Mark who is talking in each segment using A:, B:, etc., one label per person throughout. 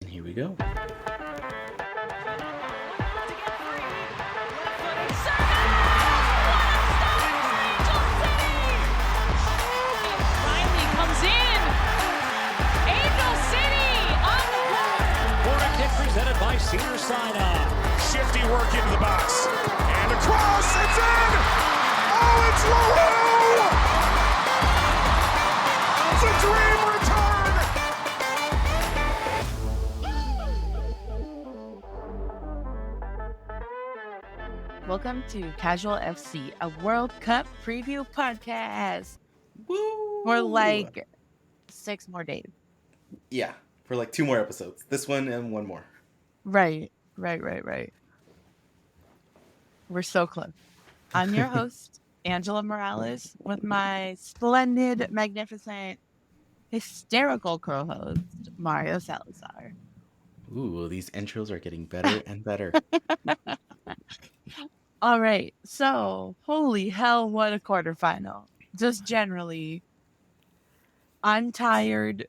A: And here we go.
B: Presented by Cedar Sinai. Shifty work into the box. And across, it's in! Oh, it's LaRue!
C: It's a dream return! Welcome to Casual FC, a World Cup preview podcast.
A: Woo!
C: For like 6 more days.
A: Yeah, for like 2 more episodes. This one and one more.
C: Right. We're so close. I'm your host, Angela Morales, with my splendid, magnificent, hysterical co-host, Mario Salazar.
A: Ooh, these intros are getting better and better.
C: All right, so holy hell, what a quarterfinal. Just generally, I'm tired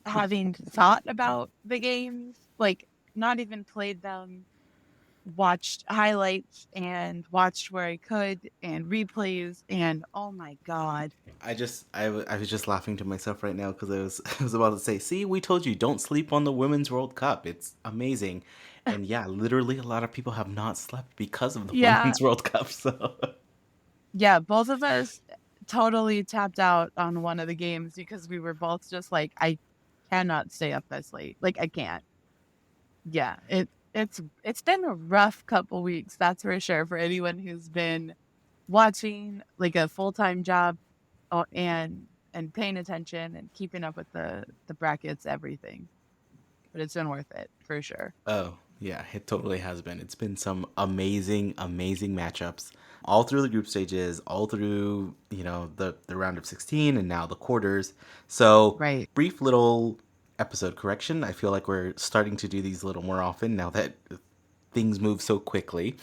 C: having thought about the games, like not even played them, watched highlights and watched where I could and replays, and oh my god.
A: I was just laughing to myself right now because I was about to say, see, we told you, don't sleep on the Women's World Cup. It's amazing. And yeah, literally a lot of people have not slept because of the Women's World Cup. So
C: yeah, both of us totally tapped out on one of the games because we were both just like, I cannot stay up this late. Like, I can't. Yeah, it's been a rough couple weeks, that's for sure, for anyone who's been watching like a full-time job and paying attention and keeping up with the brackets, everything. But it's been worth it for sure.
A: Oh, yeah, it totally has been. It's been some amazing, amazing matchups all through the group stages, all through, the round of 16 and now the quarters. So,
C: Right.
A: Brief little episode correction. I feel like we're starting to do these a little more often now that things move so quickly.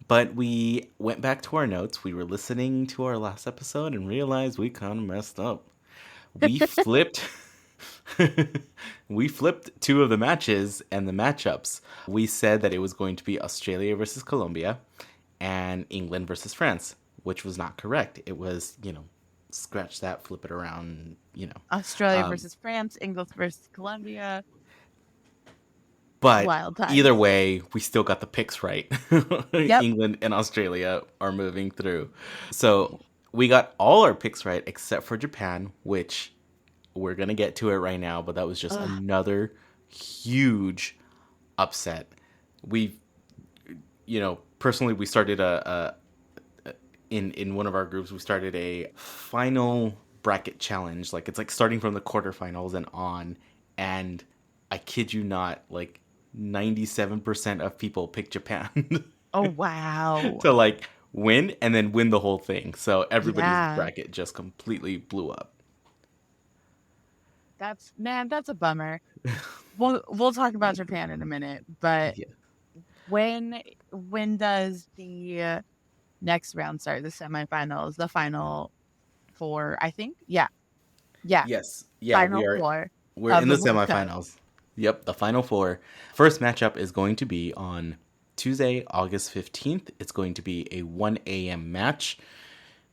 A: But we went back to our notes. We were listening to our last episode and realized we kind of messed up. We flipped... we flipped 2 of the matches and the matchups. We said that it was going to be Australia versus Colombia and England versus France, which was not correct. It was, scratch that, flip it around,
C: Australia versus France, England versus Colombia.
A: But
C: Wild times.
A: Either way, we still got the picks right.
C: Yep.
A: England and Australia are moving through. So we got all our picks right except for Japan, which we're going to get to it right now, but that was just another huge upset. We, personally, we started in one of our groups, we started a final bracket challenge. Like, it's like starting from the quarterfinals and on. And I kid you not, like 97% of people picked Japan.
C: Oh, wow.
A: To like win and then win the whole thing. So everybody's bracket just completely blew up.
C: That's a bummer. We'll talk about Japan in a minute, but when does the next round start? The semifinals, the final 4, I think. Yeah.
A: Yes. Yeah.
C: Final 4.
A: We're in the semifinals. Yep, the final 4. First matchup is going to be on Tuesday, August 15th. It's going to be a 1 a.m. match.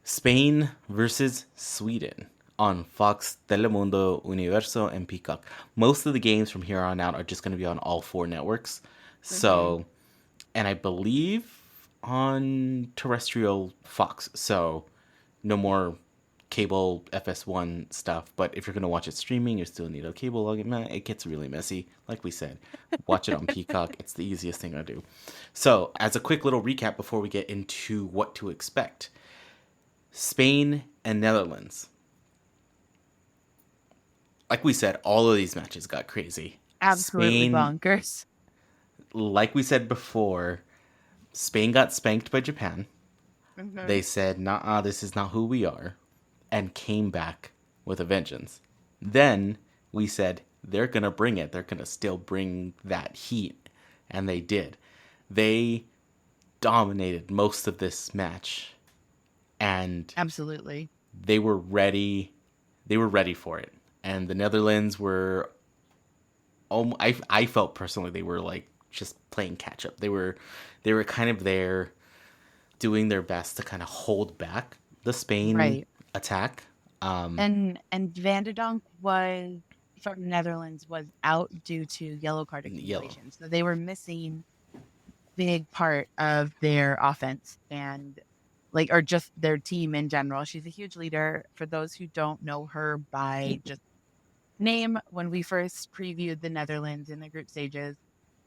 A: Spain versus Sweden on Fox, Telemundo, Universo, and Peacock. Most of the games from here on out are just going to be on all 4 networks. So, and I believe on terrestrial Fox. So, no more cable FS1 stuff. But if you're going to watch it streaming, you still need a cable login. It gets really messy. Like we said, watch it on Peacock. It's the easiest thing to do. So, as a quick little recap before we get into what to expect. Spain and Netherlands. Like we said, all of these matches got crazy.
C: Absolutely bonkers.
A: Like we said before, Spain got spanked by Japan. Mm-hmm. They said, nah, this is not who we are, and came back with a vengeance. Then we said, they're going to bring it. They're going to still bring that heat. And they did. They dominated most of this match. And
C: absolutely,
A: they were ready. They were ready for it. And the Netherlands were I felt personally they were like just playing catch up. They were kind of there doing their best to kind of hold back the Spain
C: Right.
A: attack.
C: And Vanderdonk was from Netherlands was out due to yellow card
A: Yellow.
C: accumulation. So they were missing big part of their offense and like or just their team in general. She's a huge leader. For those who don't know her by just name, when we first previewed the Netherlands in the group stages,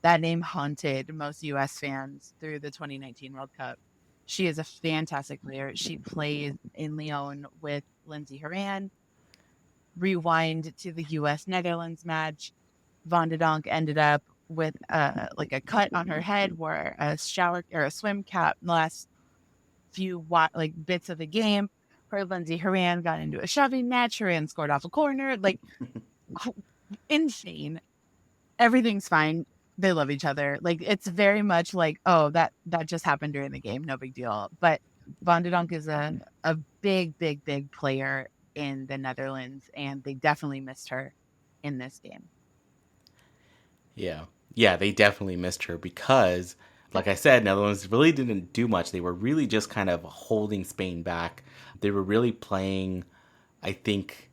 C: that name haunted most US fans through the 2019 World Cup. She is a fantastic player. She plays in Lyon with Lindsey Horan. Rewind to the US Netherlands match. Van de Donk ended up with like a cut on her head, wore a shower or a swim cap in the last few like bits of the game. Her Lindsey Horan got into a shoving match. Horan scored off a corner. Like insane. Everything's fine. They love each other. Like it's very much like, oh, that just happened during the game. No big deal. But Van de Donk is a big, big, big player in the Netherlands, and they definitely missed her in this game.
A: Yeah. Yeah, they definitely missed her because, like I said, Netherlands really didn't do much. They were really just kind of holding Spain back. They were really playing, I think,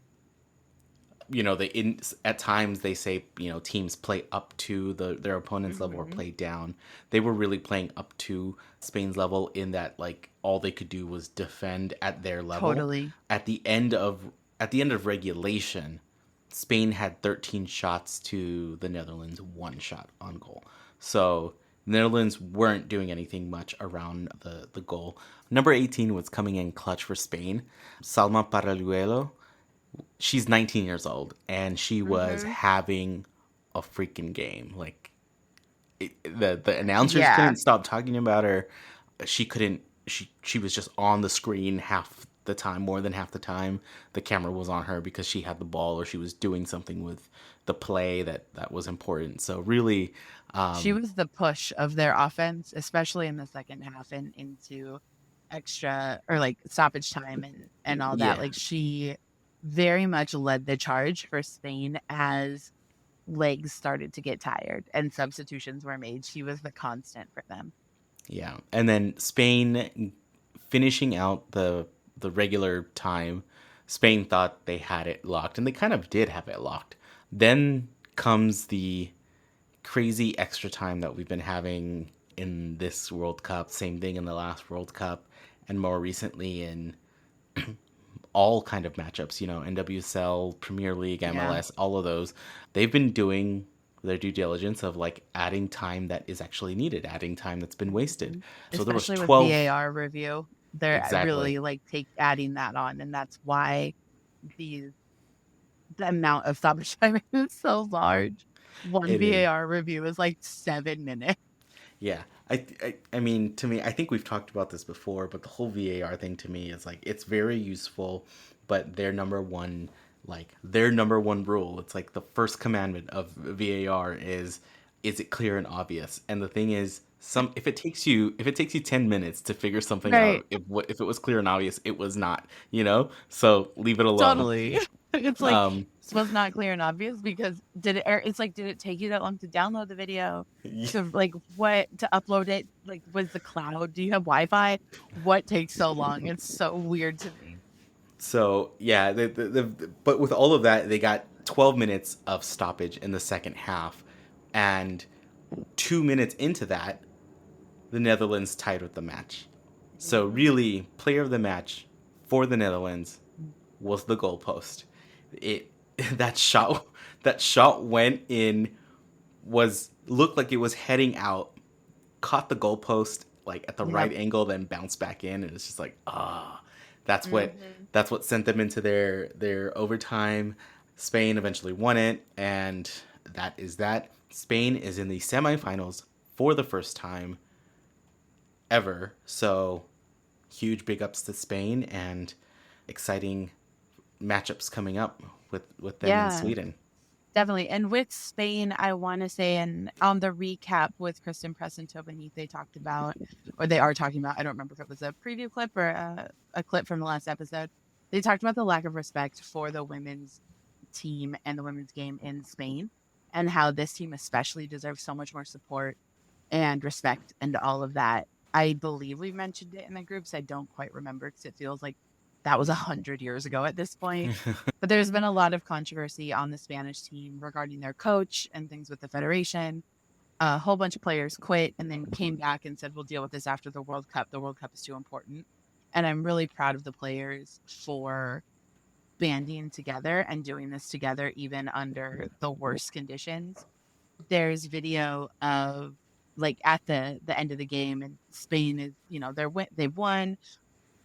A: at times they say, teams play up to their opponent's level or play down. They were really playing up to Spain's level in that, like, all they could do was defend at their level.
C: Totally.
A: At the end of regulation, Spain had 13 shots to the Netherlands, 1 shot on goal. So the Netherlands weren't doing anything much around the goal. Number 18 was coming in clutch for Spain. Salma Paraluelo. She's 19 years old, and she was having a freaking game. Like, the announcers couldn't stop talking about her. She couldn't. She was just on the screen half the time, more than half the time. The camera was on her because she had the ball or she was doing something with the play that was important. So really,
C: she was the push of their offense, especially in the second half and into extra or like stoppage time and all that.
A: Yeah.
C: Like she very much led the charge for Spain as legs started to get tired and substitutions were made. She was the constant for them.
A: Yeah. And then Spain finishing out the regular time, Spain thought they had it locked, and they kind of did have it locked. Then comes the crazy extra time that we've been having in this World Cup, same thing in the last World Cup, and more recently in all kind of matchups, NWSL, Premier League, MLS, all of those. They've been doing their due diligence of like adding time that is actually needed, adding time that's been wasted. So
C: especially
A: there was 12
C: with VAR review. They're really like adding that on, and that's why the amount of stoppage time is so large. One VAR review is like 7 minutes.
A: Yeah. I mean, to me, I think we've talked about this before, but the whole VAR thing to me is like, it's very useful, but their number one rule, it's like the first commandment of VAR is it clear and obvious? And the thing is, if it takes you 10 minutes to figure something out, if it was clear and obvious, it was not, so leave it alone.
C: Totally. It's like, this was not clear and obvious because did it take you that long to download the video? To to upload it? Like, was the cloud? Do you have Wi-Fi? What takes so long? It's so weird to me.
A: So yeah, but with all of that, they got 12 minutes of stoppage in the second half, and 2 minutes into that, the Netherlands tied with the match. So really, player of the match for the Netherlands was the goalpost. That shot went in, looked like it was heading out, caught the goalpost like at the right angle, then bounced back in, and it's just like, that's what sent them into their overtime. Spain eventually won it, and that is that. Spain is in the semifinals for the first time ever. So huge big ups to Spain, and exciting matchups coming up with them in Sweden.
C: Definitely. And with Spain, I want to say, and on the recap with Kristen Press and Tobin, they talked about, or they are talking about, I don't remember if it was a preview clip or a clip from the last episode. They talked about the lack of respect for the women's team and the women's game in Spain. and how this team especially deserves so much more support and respect and all of that. I believe we mentioned it in the groups. I don't quite remember because it feels like that was 100 years ago at this point. But there's been a lot of controversy on the Spanish team regarding their coach and things with the federation. A whole bunch of players quit and then came back and said, we'll deal with this after the World Cup. The World Cup is too important. And I'm really proud of the players for banding together and doing this together, even under the worst conditions. There's video of like at the end of the game, and Spain is, they've won.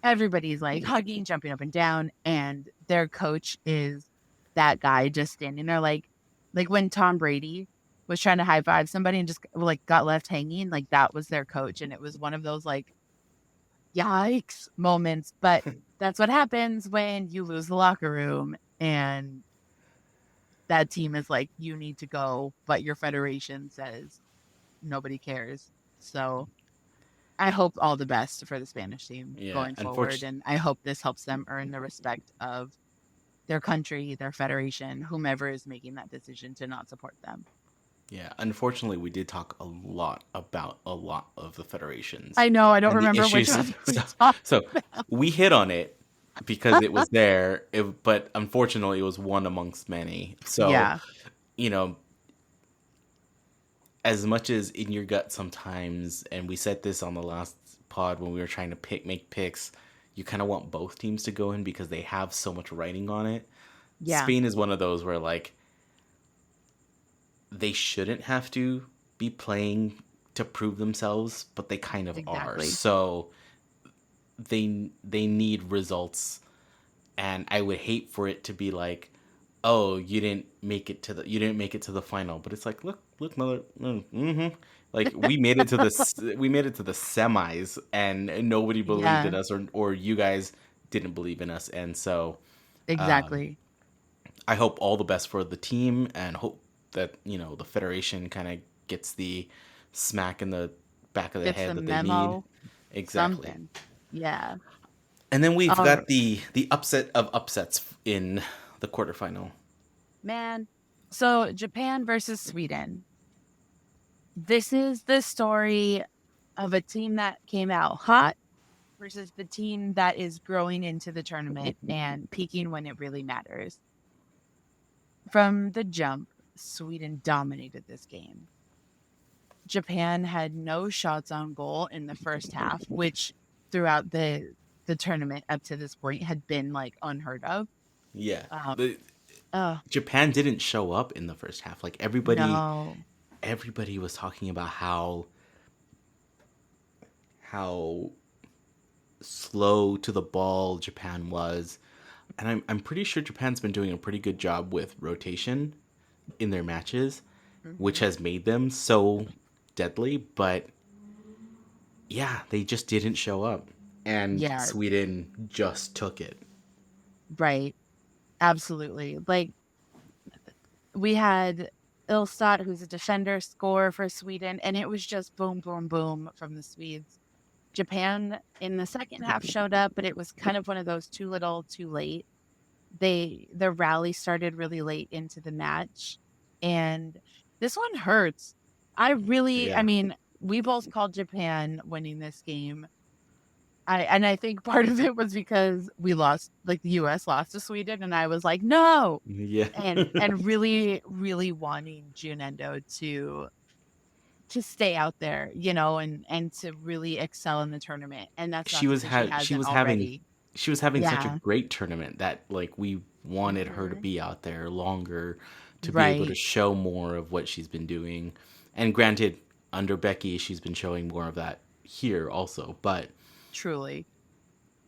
C: Everybody's like hugging, jumping up and down, and their coach is that guy just standing there like when Tom Brady was trying to high five somebody and just like got left hanging, like that was their coach. And it was one of those like yikes moments. But that's what happens when you lose the locker room and that team is like, you need to go, but your federation says nobody cares. So I hope all the best for the Spanish team going forward. And I hope this helps them earn the respect of their country, their federation, whomever is making that decision to not support them.
A: Yeah, unfortunately, we did talk a lot about a lot of the federations.
C: I know, I don't remember which one we talked
A: So we hit on it because it was there, but unfortunately, it was one amongst many. So,
C: yeah.
A: As much as in your gut sometimes, and we said this on the last pod when we were trying to make picks, you kind of want both teams to go in because they have so much writing on it.
C: Yeah.
A: Spain is one of those where, like, they shouldn't have to be playing to prove themselves, but they kind of are. So they need results, and I would hate for it to be like, oh, you didn't make it to the final, but it's like, look, mother, like we made it to the semis, and nobody believed in us, or you guys didn't believe in us, and so
C: exactly.
A: I hope all the best for the team, and hope that the federation kind of gets the smack in the back of the head that they need. Exactly.
C: Something. Yeah.
A: And then we've got the upset of upsets in the quarterfinal.
C: Man, so Japan versus Sweden. This is the story of a team that came out hot versus the team that is growing into the tournament and peaking when it really matters. From the jump, Sweden dominated this game. Japan had no shots on goal in the first half, which throughout the tournament up to this point had been like unheard of.
A: Yeah. Japan didn't show up in the first half. Like everybody was talking about how slow to the ball Japan was. And I'm pretty sure Japan's been doing a pretty good job with rotation in their matches, which has made them so deadly. But yeah, they just didn't show up. And Sweden just took it.
C: Right. Absolutely. Like, we had Ilstad, who's a defender, score for Sweden, and it was just boom, boom, boom from the Swedes. Japan in the second half showed up, but it was kind of one of those too little, too late. The rally started really late into the match, and this one hurts. I mean, we both called Japan winning this game. I think part of it was because we lost, like the U.S. lost to Sweden, and I was like, no.
A: Yeah.
C: and really, really wanting Jun Endo to stay out there, and to really excel in the tournament. And that's
A: she was having such a great tournament that like we wanted her to be out there longer to be able to show more of what she's been doing. And granted, under Becky, she's been showing more of that here also, but
C: truly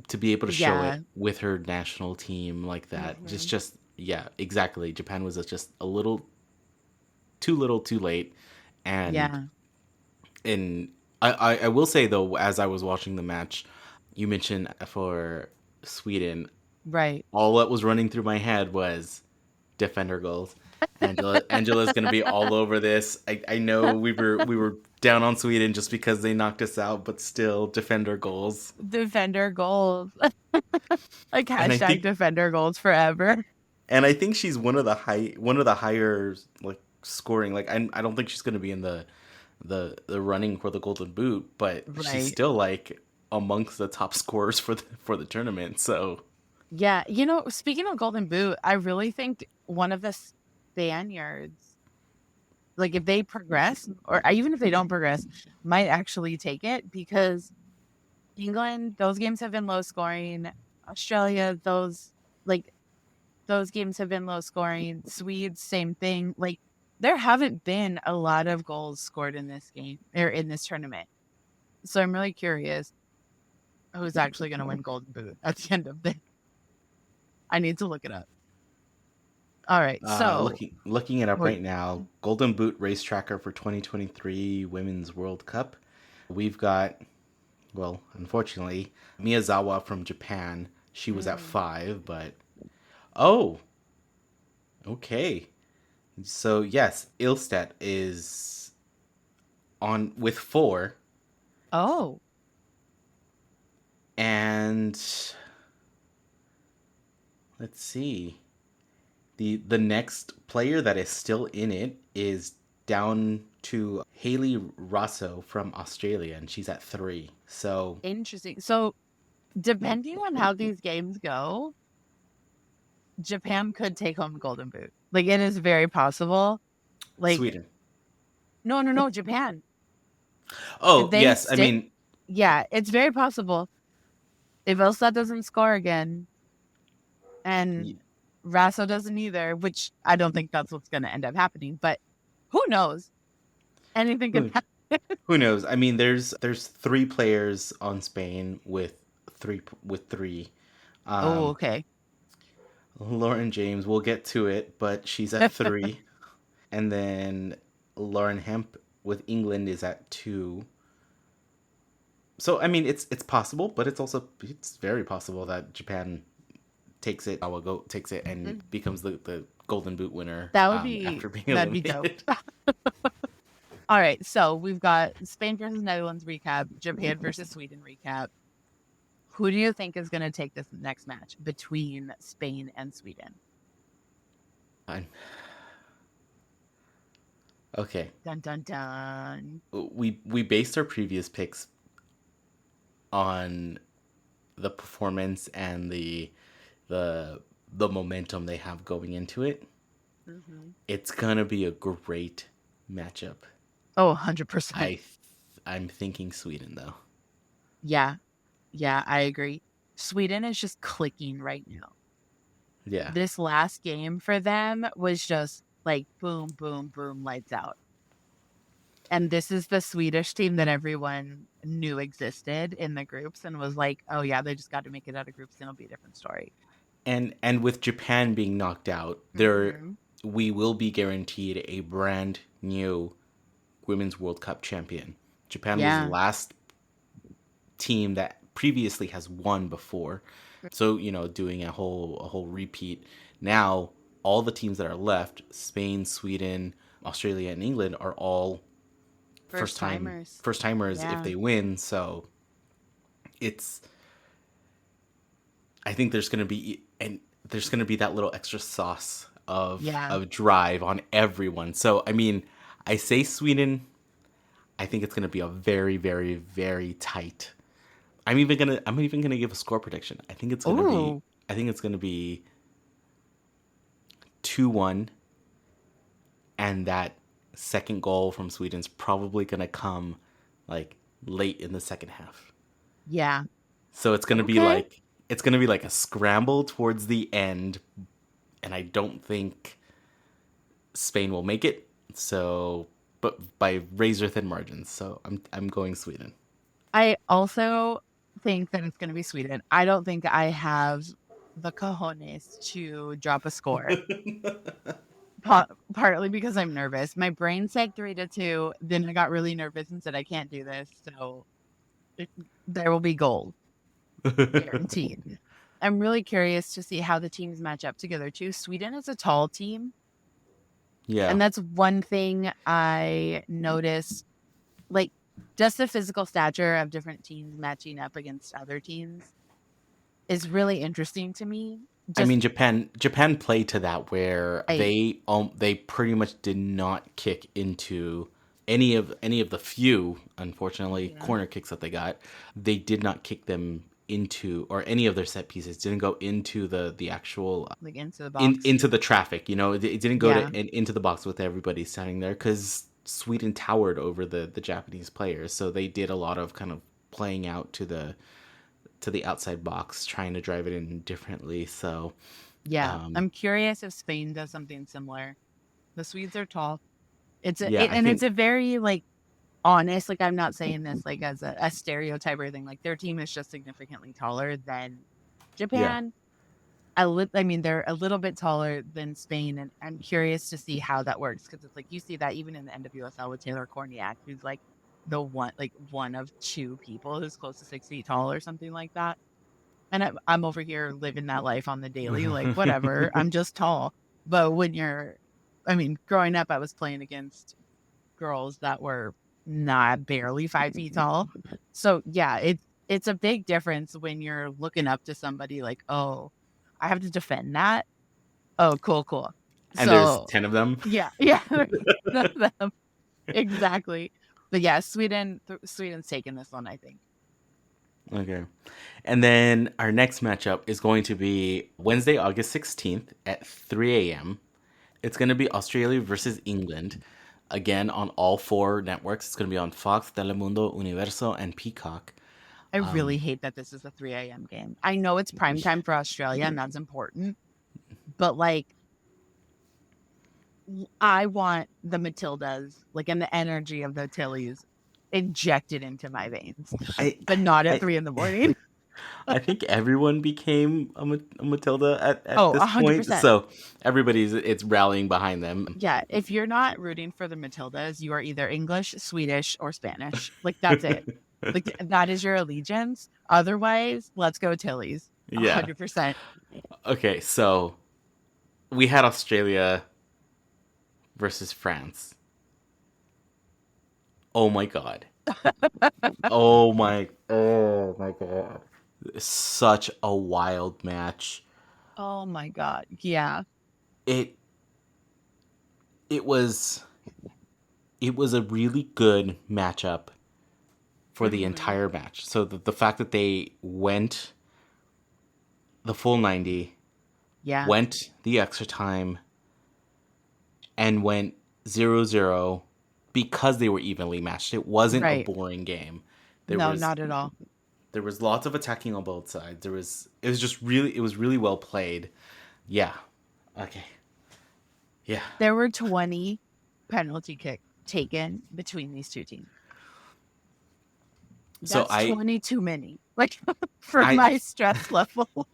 A: to be able to show it with her national team like that, just exactly. Japan was just a little too late, and I will say though, as I was watching the match, you mentioned for Sweden,
C: right?
A: All that was running through my head was defender goals. Angela's gonna be all over this. I know we were down on Sweden just because they knocked us out, but still like hashtag defender goals forever. And I think she's one of the higher like scoring. Like I don't think she's going to be in the running for the Golden Boot, but she's
C: Right.
A: still like amongst the top scorers for the tournament. So
C: Yeah. Speaking of Golden Boot, I really think one of the Spaniards, like if they progress, or even if they don't progress, might actually take it because England, those games have been low scoring. Australia, those games have been low scoring. Swedes, same thing. Like there haven't been a lot of goals scored in this game or in this tournament. So I'm really curious who's actually going to win Golden Boot at the end of the. I need to look it up. All right, so
A: looking it up
C: what?
A: right now, Golden Boot race tracker for 2023 Women's World Cup. We've got, well, unfortunately, Miyazawa from Japan. She was at 5, but oh, okay. So yes, Ilstedt is on with 4,
C: Oh,
A: and let's see. The next player that is still in it is down to Haley Rosso from Australia, and she's at 3. So
C: interesting. So depending on how these games go, Japan could take home the Golden Boot. Like it is very possible. Like
A: Sweden.
C: no, Japan. If
A: Oh
C: they
A: yes, I
C: stick,
A: mean
C: yeah, it's very possible. If Elsa doesn't score again, and Rasso doesn't either, which I don't think that's what's going to end up happening. But who knows? Anything can happen.
A: who knows? I mean, there's 3 players on Spain with 3.
C: Oh, okay.
A: Lauren James, we'll get to it, but she's at 3. And then Lauren Hemp with England is at 2. So I mean, it's possible, but it's very possible that Japan takes it. Awago takes it and becomes the Golden Boot winner.
C: That would be
A: after being
C: that'd be
A: eliminated.
C: dope. All right, so we've got Spain versus Netherlands recap, Japan versus Sweden recap. Who do you think is going to take this next match between Spain and Sweden?
A: Fine. Okay.
C: Dun dun dun.
A: We based our previous picks on the performance and the momentum they have going into it.
C: Mm-hmm.
A: It's gonna be a great matchup.
C: Oh, 100%.
A: I'm thinking Sweden though.
C: Yeah, I agree. Sweden is just clicking right now.
A: Yeah.
C: This last game for them was just like boom, boom, boom, lights out. And this is the Swedish team that everyone knew existed in the groups and was like, oh yeah, they just got to make it out of groups and it'll be a different story.
A: And with Japan being knocked out, we will be guaranteed a brand new Women's World Cup champion. Japan was the last team that previously has won before. So, doing a whole repeat. Now, all the teams that are left, Spain, Sweden, Australia, and England, are all first timers if they win. So I think there's going to be that little extra sauce of drive on everyone. So I mean, I say Sweden. I think it's going to be a very, very, very tight. I'm even gonna give a score prediction. I think it's gonna be 2-1, and that second goal from Sweden's probably gonna come like late in the second half.
C: Yeah.
A: So it's gonna be like a scramble towards the end, and I don't think Spain will make it. So, but by razor thin margins. So I'm going Sweden.
C: I also think that it's going to be Sweden. I don't think I have the cojones to drop a score. Partly because I'm nervous. My brain said 3-2. Then I got really nervous and said I can't do this. So there will be gold. Guaranteed. I'm really curious to see how the teams match up together too. Sweden is a tall team.
A: Yeah.
C: And that's one thing I noticed. Like, just the physical stature of different teams matching up against other teams is really interesting to me.
A: I
C: Just
A: mean, Japan played to that where
C: I
A: they pretty much did not kick into any of the few, unfortunately,
C: yeah,
A: corner kicks that they got. They did not kick them into, or any of their set pieces didn't go into the actual
C: like into the box.
A: into the traffic. It didn't go
C: Yeah,
A: into the box with everybody standing there because Sweden towered over the Japanese players, so they did a lot of kind of playing out to the outside box, trying to drive it in differently. So
C: yeah.
A: um,
C: I'm curious if Spain does something similar. The Swedes are tall.
A: yeah, I
C: And it's
A: think
C: a very like honest. Like I'm not saying this like as a stereotype or thing. Like their team is just significantly taller than
A: yeah.
C: Japan. I mean, they're a little bit taller than Spain, and I'm curious to see how that works because it's like you see that even in the NWSL with Taylor Korniak, who's like one of two people who's close to 6 feet tall or something like that. And I'm over here living that life on the daily, like whatever. I'm just tall. But I mean, growing up, I was playing against girls that were not barely 5 feet tall. So yeah, it's a big difference when you're looking up to somebody like, oh, I have to defend that. Oh, cool, cool.
A: And there's
C: So
A: 10 of them.
C: yeah, yeah, none of them exactly. But yeah, Sweden's taking this one, I think.
A: Okay. And then our next matchup is going to be Wednesday, August 16th at 3 a.m. It's going to be Australia versus England. Again, on all four networks. It's going to be on Fox, Telemundo, Universo, and Peacock.
C: I really hate that this is a 3 a.m. game. I know it's prime time for Australia and that's important, but like I want the Matildas, like, and the energy of the Tillies injected into my veins,
A: I,
C: but not at
A: I,
C: 3 in the morning.
A: I think everyone became a Matilda at
C: Oh,
A: this point.
C: 100%.
A: So it's rallying behind them.
C: Yeah. If you're not rooting for the Matildas, you are either English, Swedish, or Spanish. Like, that's it. Like, that is your allegiance. Otherwise, let's go Tillies.
A: Yeah.
C: 100%.
A: Okay, so we had Australia versus France. Oh my god. Oh my god. Such a wild match.
C: Oh my God. Yeah.
A: It it was it was a really good matchup for the
C: Hmm.
A: entire match. So the fact that they went the full 90,
C: Yeah.
A: went the extra time, and went 0-0 because they were evenly matched. It wasn't a
C: Right.
A: boring game. There
C: No,
A: was
C: not at all.
A: there was lots of attacking on both sides. It was really well played. Yeah. Okay. Yeah.
C: There were 20 penalty kicks taken between these two teams.
A: So
C: That's 20 too many. Like for
A: I
C: my stress level.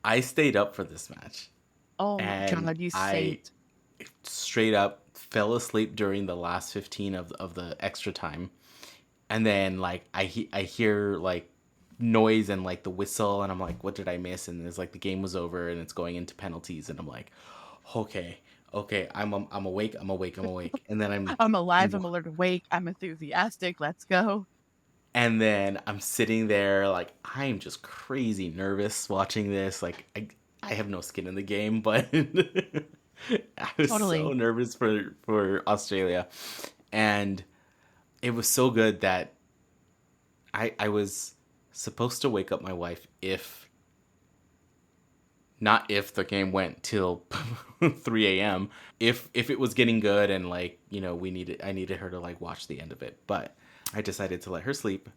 A: I stayed up for this match,
C: Oh my
A: and
C: God, you
A: I
C: saved.
A: straight up fell asleep during the last 15 of the extra time. And then like I hear like noise and like the whistle, and I'm like, what did I miss? And it's like the game was over and it's going into penalties, and I'm like, okay, I'm awake, and then
C: I'm alive, I'm alert, awake, I'm enthusiastic. Let's go.
A: and then I'm sitting there like I'm just crazy nervous watching this. Like I have no skin in the game, but I was so
C: Totally.
A: nervous for Australia, and it was so good that I was supposed to wake up my wife if not if the game went till 3 a.m. If it was getting good and like I needed her to like watch the end of it, but I decided to let her sleep.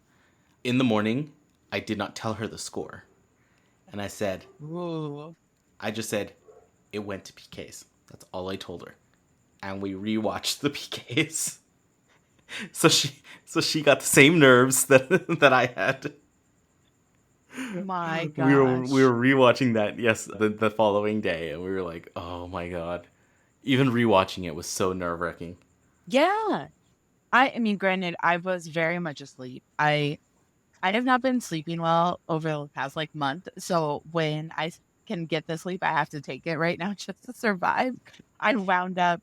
A: In the morning, I did not tell her the score, and
C: Ooh.
A: I just said it went to PKs. That's all I told her, and we rewatched the PKs. So she got the same nerves that I had.
C: My
A: We were
C: gosh.
A: rewatching that the following day, and we were like, oh my god. Even rewatching it was so nerve-wracking.
C: Yeah. I mean, granted, I was very much asleep. I have not been sleeping well over the past like month. So when can get the sleep, I have to take it right now just to survive. I wound up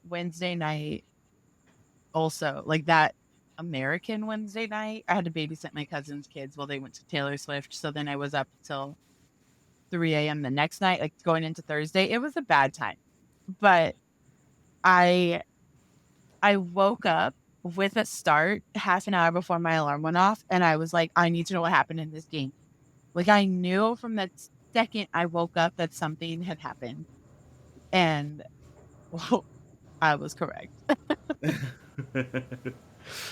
C: Wednesday night also like that American Wednesday night. I had to babysit my cousin's kids while they went to Taylor Swift. So then I was up till 3 a.m. the next night, like going into Thursday. It was a bad time. But I woke up with a start half an hour before my alarm went off, and I was like, I need to know what happened in this game. Like, I knew from that second I woke up that something had happened. And well, I was correct.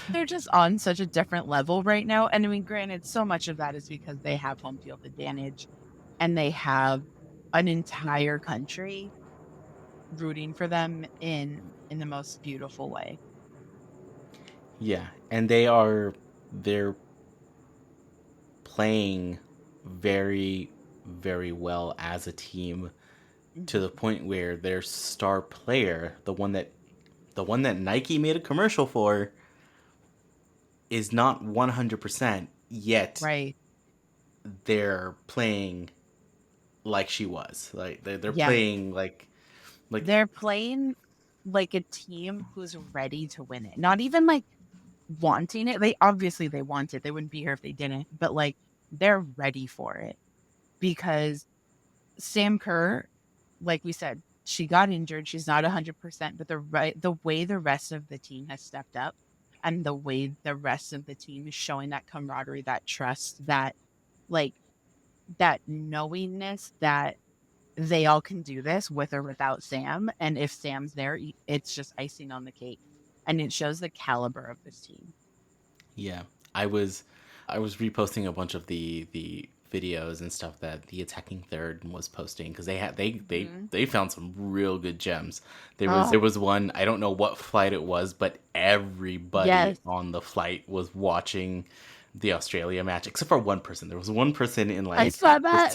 C: They're just on such a different level right now. And I mean, granted, so much of that is because they have home field advantage and they have an entire country rooting for them in the most beautiful way.
A: Yeah, and they're playing very, very well as a team to the point where their star player, the one that Nike made a commercial for, is not 100% yet.
C: Right.
A: They're playing like she was. Like they're playing like
C: they're playing like a team who's ready to win it. Not even like wanting it. They want it. They wouldn't be here if they didn't. But like they're ready for it. Because Sam Kerr, like we said, she got injured. She's not 100%, but the way the rest of the team has stepped up and the way the rest of the team is showing that camaraderie, that trust, that like that knowingness that they all can do this with or without Sam. And if Sam's there, it's just icing on the cake. And it shows the caliber of this team.
A: Yeah. I was reposting a bunch of the videos and stuff that the attacking third was posting because they found some real good gems. There was one, I don't know what flight it was, but everybody on the flight was watching the Australia match except for one person. There was one person in like
C: I saw that.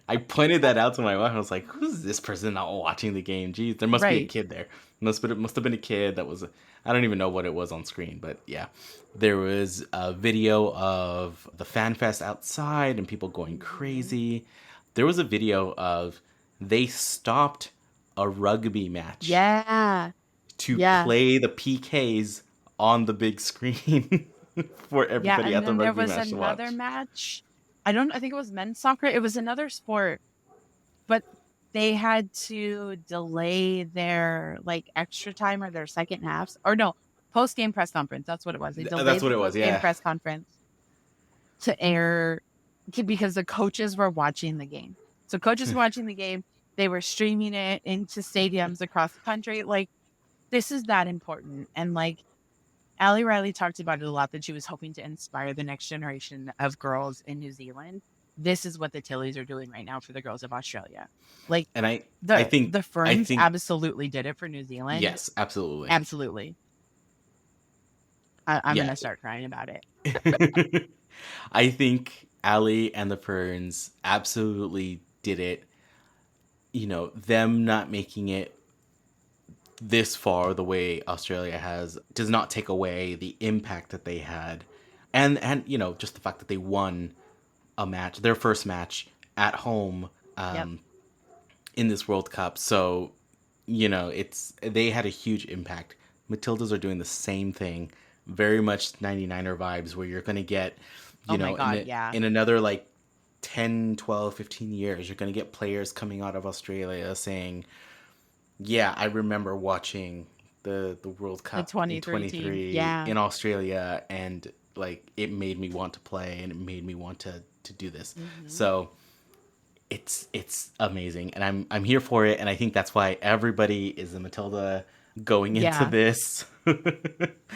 A: I pointed that out to my wife. I was like, who's this person not watching the game? Geez, there must be a kid there. Must have been a kid that was, I don't even know what it was on screen, but yeah. There was a video of the fan fest outside and people going crazy. There was a video of they stopped a rugby match.
C: Yeah.
A: To play the PKs on the big screen for everybody at the rugby match to watch.
C: There was another match. I think it was men's soccer. It was another sport, but they had to delay their like extra time or their second halves, or no, post-game press conference. That's what it was. They delayed
A: That's what it was.
C: Post-game press conference to air because the coaches were watching the game. So coaches were watching the game. They were streaming it into stadiums across the country. Like, this is that important. And like Ali Riley talked about it a lot, that she was hoping to inspire the next generation of girls in New Zealand. This is what the Tillies are doing right now for the girls of Australia. Like, and I think the Ferns absolutely did it for New Zealand.
A: Yes, absolutely.
C: Absolutely. I'm going to start crying about it.
A: I think Ali and the Ferns absolutely did it. You know, them not making it this far the way Australia has does not take away the impact that they had. And you know, just the fact that they won a match, their first match at home in this World Cup. So, you know, they had a huge impact. Matildas are doing the same thing. Very much 99er vibes where you're going to get, in another like 10, 12, 15 years, you're going to get players coming out of Australia saying, yeah, I remember watching the World Cup in 23 in Australia, and like it made me want to play and it made me want to do this. Mm-hmm. So it's amazing, and I'm here for it, and I think that's why everybody is a Matilda going into this.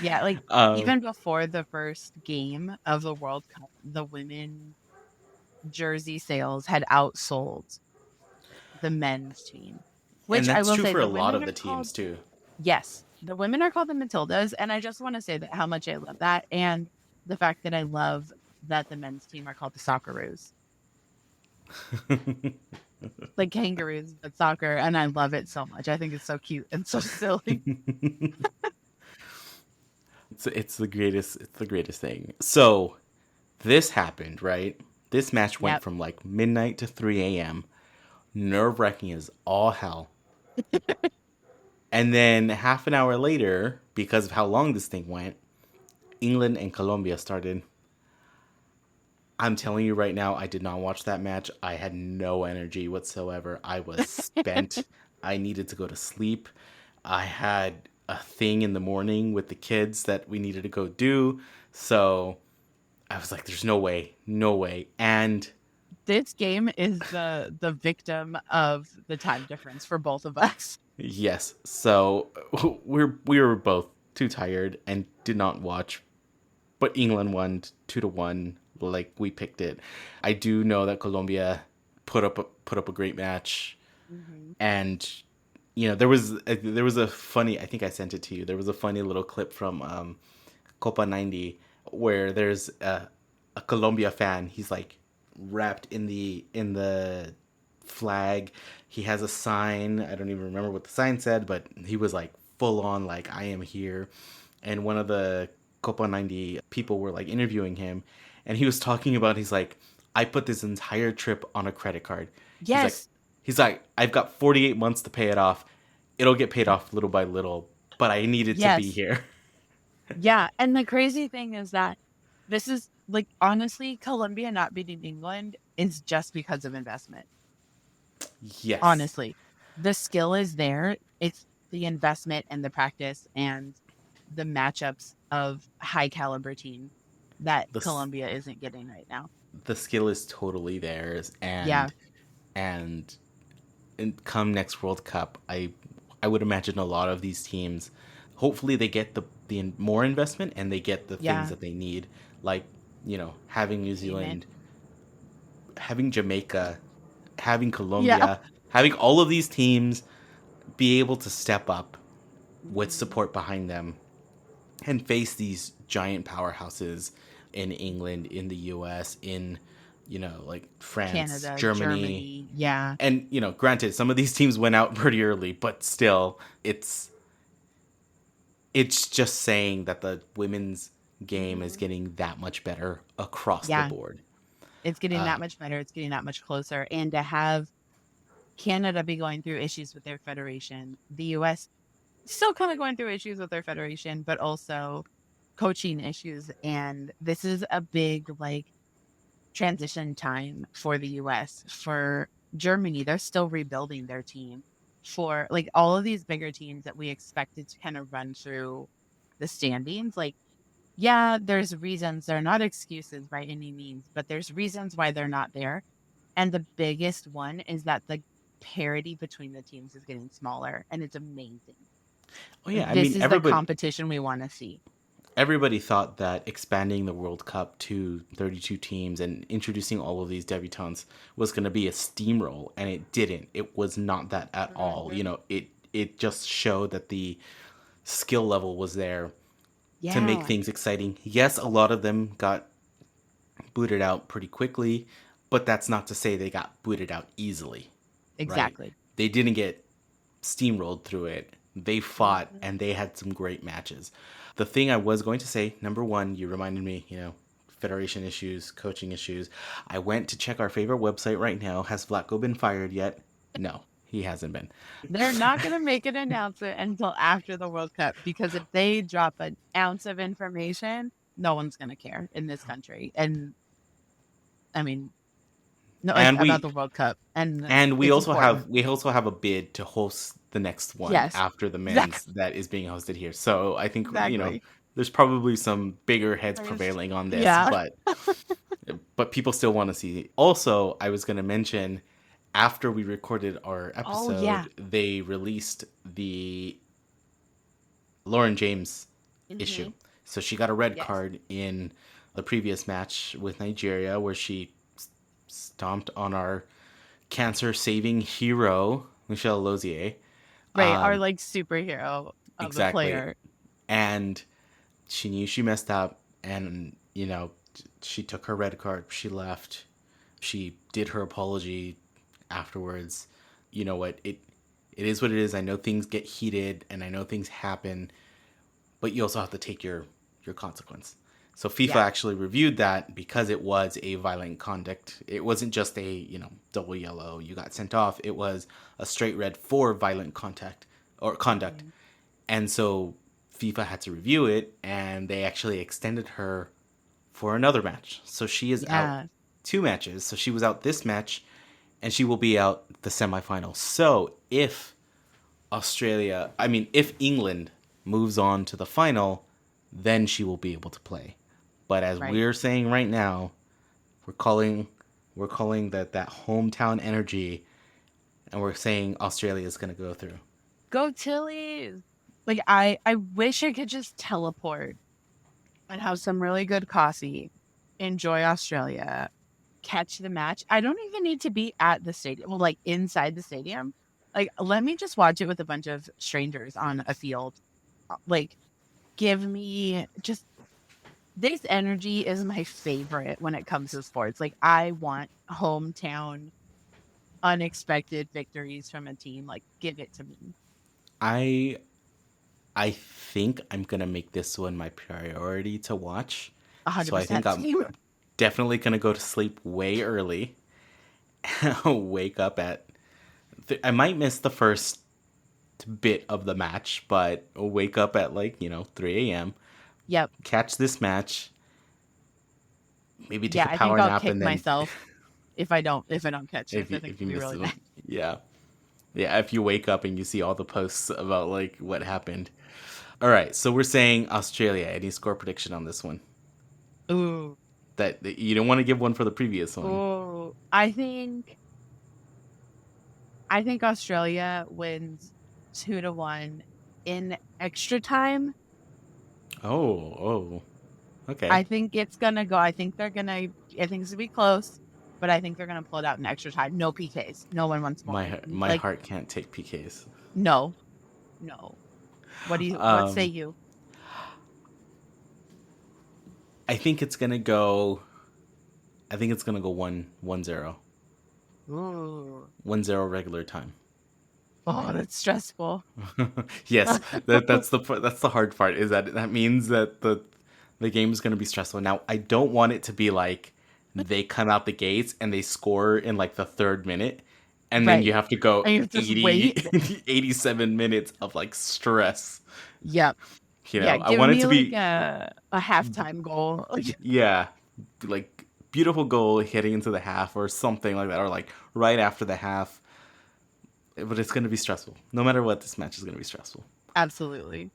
C: Yeah, like even before the first game of the World Cup, the women jersey sales had outsold the men's team.
A: Which and that's true for a lot of the teams too.
C: Yes, the women are called the Matildas, and I just want to say that how much I love that, and the fact that I love that the men's team are called the Socceroos. Like kangaroos, but soccer, and I love it so much. I think it's so cute and so silly.
A: It's the greatest. It's the greatest thing. So this happened, right? This match went from like midnight to 3 a.m. Nerve-wracking as all hell. And then half an hour later, because of how long this thing went, England and Colombia started. I'm telling you right now, I did not watch that match. I had no energy whatsoever. I was spent. I needed to go to sleep. I had a thing in the morning with the kids that we needed to go do. So I was like, there's no way, no way. And
C: This game is the victim of the time difference for both of us.
A: yes, so we were both too tired and did not watch. But England won 2-1, like we picked it. I do know that Colombia put up a great match, and there was a funny. I think I sent it to you. There was a funny little clip from Copa 90 where there's a Colombia fan. He's like wrapped in the flag. He has a sign. I don't even remember what the sign said, but he was like full on like I am here. And one of the Copa 90 people were like interviewing him, and he was talking about, he's like, I put this entire trip on a credit card.
C: Yes.
A: He's like, I've got 48 months to pay it off. It'll get paid off little by little, but I needed to be here.
C: Yeah. And the crazy thing is that this is like, honestly, Colombia not beating England is just because of investment.
A: Yes.
C: Honestly, the skill is there. It's the investment and the practice and the matchups of high caliber teams that Colombia isn't getting right now.
A: The skill is totally theirs, and come next World Cup, I would imagine a lot of these teams, hopefully they get the more investment and they get the things that they need, like having New Zealand, having Jamaica, having Colombia, having all of these teams be able to step up with support behind them and face these giant powerhouses in England, in the US, in like France,
C: Canada,
A: Germany.
C: Yeah.
A: And granted, some of these teams went out pretty early, but still it's just saying that the women's game is getting that much better across the board.
C: It's getting that much better. It's getting that much closer. And to have Canada be going through issues with their federation, the US still kind of going through issues with their federation, but also coaching issues. And this is a big transition time for the US. For Germany, they're still rebuilding their team. For all of these bigger teams that we expected to kind of run through the standings, there's reasons. They're not excuses by any means, but there's reasons why they're not there. And the biggest one is that the parity between the teams is getting smaller, and it's amazing.
A: Oh yeah,
C: this is the competition we want to see.
A: Everybody thought that expanding the World Cup to 32 teams and introducing all of these debutantes was going to be a steamroll, and it didn't. It was not that at all. It just showed that the skill level was there to make things exciting. Yes, a lot of them got booted out pretty quickly, but that's not to say they got booted out easily.
C: Exactly.
A: Right? They didn't get steamrolled through it. They fought, and they had some great matches. The thing I was going to say, number one, you reminded me, federation issues, coaching issues. I went to check our favorite website right now. Has Vlatko been fired yet? No, he hasn't been.
C: They're not going to make an announcement until after the World Cup, because if they drop an ounce of information, no one's going to care in this country. And I mean, about the World Cup. And
A: we also have a bid to host the next one after the men's that is being hosted here. So I think there's probably some bigger heads prevailing on this, but people still want to see. Also, I was going to mention, after we recorded our episode, they released the Lauren James issue. So she got a red card in the previous match with Nigeria, where she stomped on our cancer-saving hero, Michelle Lozier.
C: Right, our superhero of the player.
A: And she knew she messed up, and she took her red card. She left. She did her apology afterwards. You know what? It is what it is. I know things get heated, and I know things happen, but you also have to take your consequence. So FIFA actually reviewed that, because it was a violent conduct. It wasn't just a, double yellow, you got sent off. It was a straight red for violent conduct. And so FIFA had to review it, and they actually extended her for another match. So she is out 2 matches. So she was out this match, and she will be out the semifinals. So if England moves on to the final, then she will be able to play. But as we're saying right now, we're calling that hometown energy, and we're saying Australia is going to go through.
C: Go Tillies! Like, I wish I could just teleport and have some really good coffee, enjoy Australia, catch the match. I don't even need to be at the stadium, well, like inside the stadium. Like, let me just watch it with a bunch of strangers on a field. Like, give me just... This energy is my favorite when it comes to sports. Like, I want hometown, unexpected victories from a team. Like, give it to me.
A: I think I'm going to make this one my priority to watch.
C: 100%.
A: So I think I'm definitely going to go to sleep way early. Wake up at... I might miss the first bit of the match, but I'll wake up at 3 a.m.
C: Yep.
A: Catch this match. Maybe take a
C: I
A: power
C: think I'll
A: nap
C: kick
A: and then
C: myself if I don't catch it.
A: if you miss it. Yeah. If you wake up and you see all the posts about what happened. All right, so we're saying Australia. Any score prediction on this one?
C: Ooh.
A: That you don't want to give one for the previous one.
C: Ooh. I think Australia wins 2-1 in extra time.
A: Oh. Okay.
C: I think it's gonna go. I think it's gonna be close, but I think they're gonna pull it out in extra time. No PKs. No one wants more.
A: My heart can't take PKs.
C: No. What say you?
A: I think it's gonna go 1-0.
C: Ooh.
A: 1-0 regular time.
C: Oh, that's stressful.
A: Yes, that's the hard part. Is that means that the game is going to be stressful. Now, I don't want it to be like they come out the gates and they score in the 3rd minute, and then you have to go 87 minutes of stress.
C: Yep.
A: I want it to be
C: a halftime goal.
A: Yeah, beautiful goal heading into the half or something like that, or right after the half. But it's going to be stressful. No matter what, this match is going to be stressful.
C: Absolutely.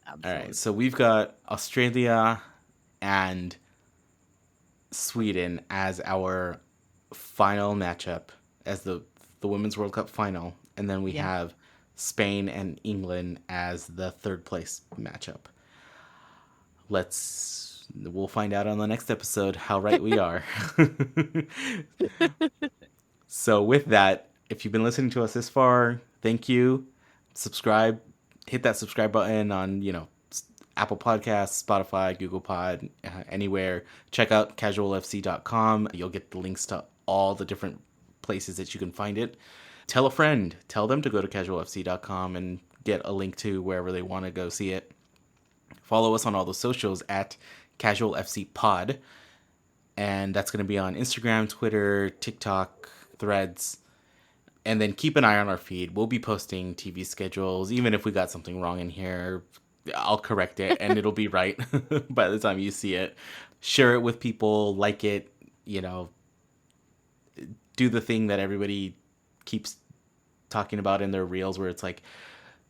A: All right, so we've got Australia and Sweden as our final matchup, as the Women's World Cup final. And then we have Spain and England as the 3rd place matchup. We'll find out on the next episode how right we are. So with that, if you've been listening to us this far, thank you. Subscribe. Hit that subscribe button on, Apple Podcasts, Spotify, Google Pod, anywhere. Check out casualfc.com. You'll get the links to all the different places that you can find it. Tell a friend. Tell them to go to casualfc.com and get a link to wherever they want to go see it. Follow us on all the socials at casualfcpod. And that's going to be on Instagram, Twitter, TikTok, Threads. And then keep an eye on our feed. We'll be posting TV schedules. Even if we got something wrong in here, I'll correct it and it'll be right by the time you see it. Share it with people, like it, do the thing that everybody keeps talking about in their reels where it's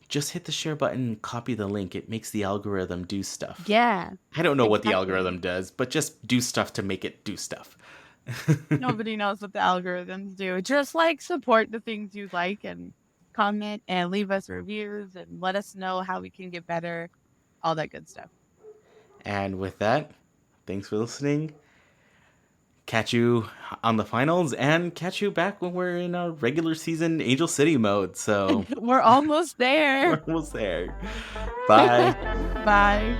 A: just hit the share button and copy the link. It makes the algorithm do stuff.
C: Yeah.
A: I don't know what the algorithm does, but just do stuff to make it do stuff.
C: Nobody knows what the algorithms do. Just support the things you like and comment and leave us reviews and let us know how we can get better. All that good stuff.
A: And with that, thanks for listening. Catch you on the finals and catch you back when we're in our regular season Angel City mode. So
C: we're almost there.
A: We're almost there. Bye.
C: Bye.